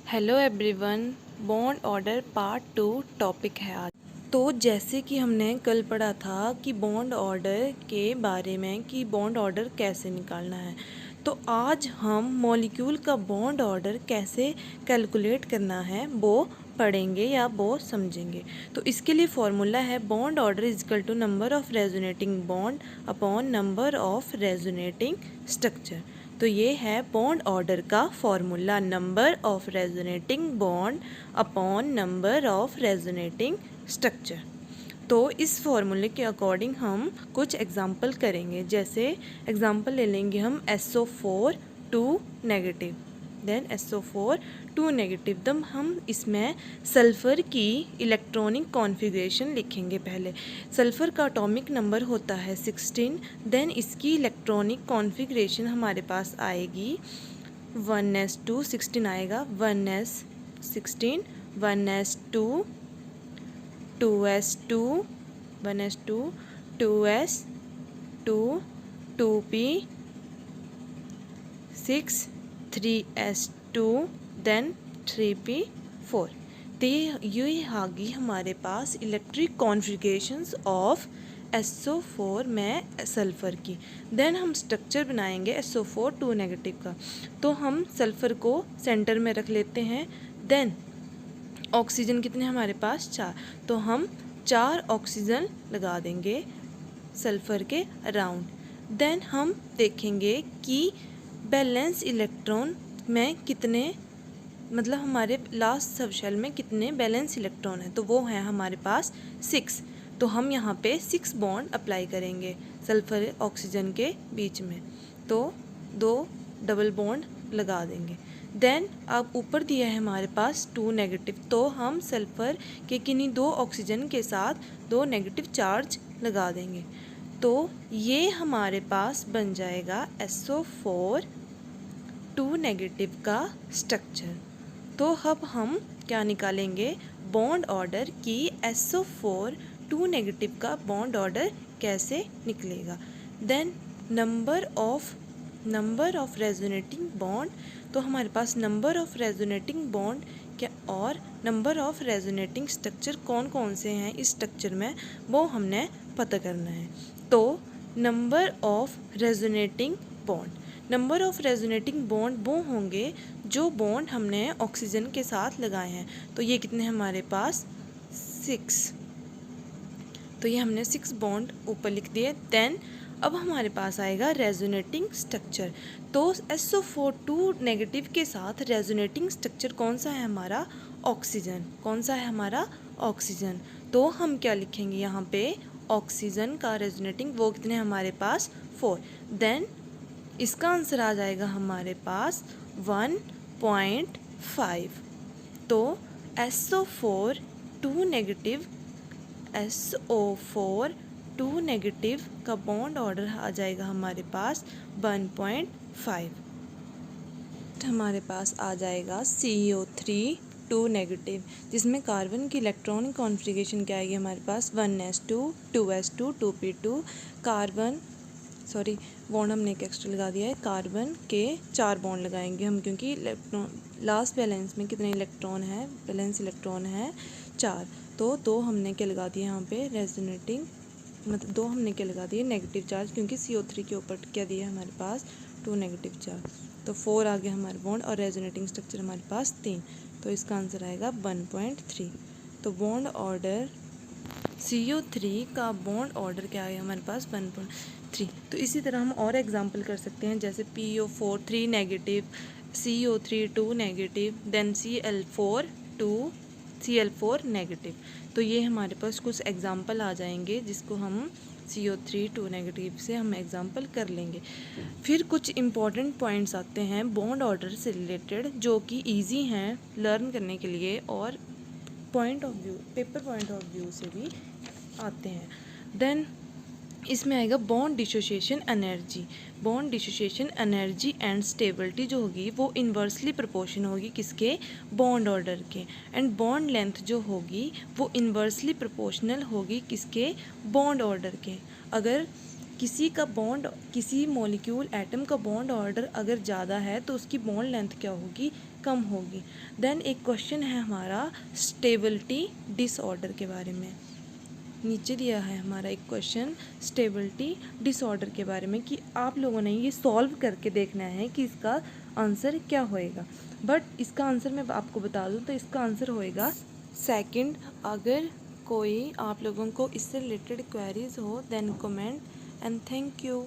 Hello everyone, bond order part 2 topic है आज। तो जैसे कि हमने कल पढ़ा था कि बॉन्ड ऑर्डर के बारे में कि बॉन्ड ऑर्डर कैसे निकालना है, तो आज हम मॉलिक्यूल का बॉन्ड ऑर्डर कैसे कैलकुलेट करना है वो पढ़ेंगे या वो समझेंगे। तो इसके लिए फॉर्मूला है bond order is equal to number of resonating bond upon number of resonating structure. तो ये है बॉन्ड ऑर्डर का formula, number of resonating bond upon number of resonating structure. तो इस फॉर्मूले के अकॉर्डिंग हम कुछ एग्जांपल करेंगे। जैसे एग्जांपल ले लेंगे हम SO4 2 negative, then SO4 2 negative. तब हम इसमें सल्फ़र की इलेक्ट्रॉनिक कॉन्फ़िगरेशन लिखेंगे। पहले सल्फ़र का एटॉमिक नंबर होता है 16, देन इसकी इलेक्ट्रॉनिक कॉन्फ़िगरेशन हमारे पास आएगी 1s2 16 आएगा, 1s16 1s2 2s2 1s2 2s2 2p 6 3s2 then 3p4। तो ये आ गई हमारे पास इलेक्ट्रिक कॉन्फ़िगरेशंस ऑफ SO4 में सल्फ़र की। देन हम स्ट्रक्चर बनाएंगे SO4 2 नेगेटिव का। तो हम सल्फ़र को सेंटर में रख लेते हैं। देन ऑक्सीजन कितने हमारे पास 4, तो हम 4 ऑक्सीजन लगा देंगे सल्फ़र के अराउंड। देन हम देखेंगे कि बैलेंस इलेक्ट्रॉन में कितने, मतलब हमारे लास्ट सबशेल में कितने बैलेंस इलेक्ट्रॉन हैं, तो वो हैं हमारे पास 6। तो हम यहाँ पे 6 बॉन्ड अप्लाई करेंगे सल्फ़र ऑक्सीजन के बीच में, तो 2 डबल बॉन्ड लगा देंगे। देन अब ऊपर दिया है हमारे पास 2 नेगेटिव, तो हम सल्फ़र के किन्हीं 2 ऑक्सीजन के साथ 2 नेगेटिव चार्ज लगा देंगे। तो ये हमारे पास बन जाएगा SO4 2 नेगेटिव का स्ट्रक्चर। तो अब हम क्या निकालेंगे, बॉन्ड ऑर्डर की SO4 2 नेगेटिव का बॉन्ड ऑर्डर कैसे निकलेगा। Then number of resonating bond, तो हमारे पास नंबर ऑफ रेजोनेटिंग बॉन्ड क्या और नंबर ऑफ रेजोनेटिंग स्ट्रक्चर कौन कौन से हैं इस स्ट्रक्चर में, वो हमने पता करना है। तो number of resonating bond, number of resonating bond वो होंगे जो बॉन्ड हमने ऑक्सीजन के साथ लगाए हैं। तो ये कितने हमारे पास 6, तो ये हमने 6 बॉन्ड ऊपर लिख दिए। देन अब हमारे पास आएगा रेजोनेटिंग स्ट्रक्चर। तो SO4 2 नेगेटिव के साथ रेजोनेटिंग स्ट्रक्चर कौन सा है हमारा, ऑक्सीजन। कौन सा है हमारा, ऑक्सीजन। तो हम क्या लिखेंगे यहाँ पे, ऑक्सीजन का रेजोनेटिंग वो कितने हमारे पास 4। देन इसका आंसर आ जाएगा हमारे पास 1.5। तो SO4 2 नेगेटिव SO4 2 नेगेटिव का बॉन्ड ऑर्डर आ जाएगा हमारे पास 1.5। हमारे पास आ जाएगा CO3 2 नेगेटिव, जिसमें कार्बन की इलेक्ट्रॉनिक कॉन्फ़िगरेशन क्या आएगी हमारे पास 1s2 2s2 2p2। Carbon bond हमने एक एक्स्ट्रा लगा दिया है, कार्बन के 4 बॉन्ड लगाएंगे हम, क्योंकि लास्ट बैलेंस में कितने इलेक्ट्रॉन है, बैलेंस इलेक्ट्रॉन है 4। तो 2 हमने क्या लगा दिया यहाँ पे रेजोनेटिंग, मतलब 2 हमने क्या लगा दिए नेगेटिव चार्ज, क्योंकि CO3 के ऊपर क्या दिया है हमारे पास 2 नेगेटिव चार्ज। तो 4 आ गया हमारे बॉन्ड और रेजोनेटिंग स्ट्रक्चर हमारे पास 3, तो इसका आंसर आएगा 1.3। तो बॉन्ड ऑर्डर CO3 का बॉन्ड ऑर्डर क्या है हमारे पास 1.3। तो इसी तरह हम और एग्जांपल कर सकते हैं, जैसे PO4 3 negative, CO3 2 negative, then Cl4 negative. तो ये हमारे पास कुछ एग्जांपल आ जाएंगे जिसको हम CO3 2 नेगेटिव से हम एग्जांपल कर लेंगे। फिर कुछ इम्पॉर्टेंट पॉइंट्स आते हैं बॉन्ड ऑर्डर से रिलेटेड, जो कि ईजी हैं लर्न करने के लिए और point of view, paper point of view से भी आते हैं। देन इसमें आएगा bond dissociation energy. Bond dissociation energy and stability जो होगी वो इन्वर्सली प्रोपोर्शन होगी किसके, बॉन्ड ऑर्डर के। एंड बॉन्ड लेंथ जो होगी वो इन्वर्सली प्रोपोर्शनल होगी किसके, बॉन्ड ऑर्डर के। अगर किसी का बॉन्ड, किसी मॉलिक्यूल एटम का बॉन्ड ऑर्डर अगर ज़्यादा है तो उसकी बॉन्ड लेंथ क्या होगी, कम होगी। देन एक क्वेश्चन है हमारा स्टेबिलिटी डिसऑर्डर के बारे में। नीचे दिया है हमारा एक क्वेश्चन स्टेबिलिटी डिसऑर्डर के बारे में कि आप लोगों ने ये सॉल्व करके देखना है कि इसका आंसर क्या होएगा। बट इसका आंसर मैं आपको बता दूं तो इसका आंसर होएगा सेकंड। अगर कोई आप लोगों को इससे रिलेटेड क्वेरीज हो then comment and thank you.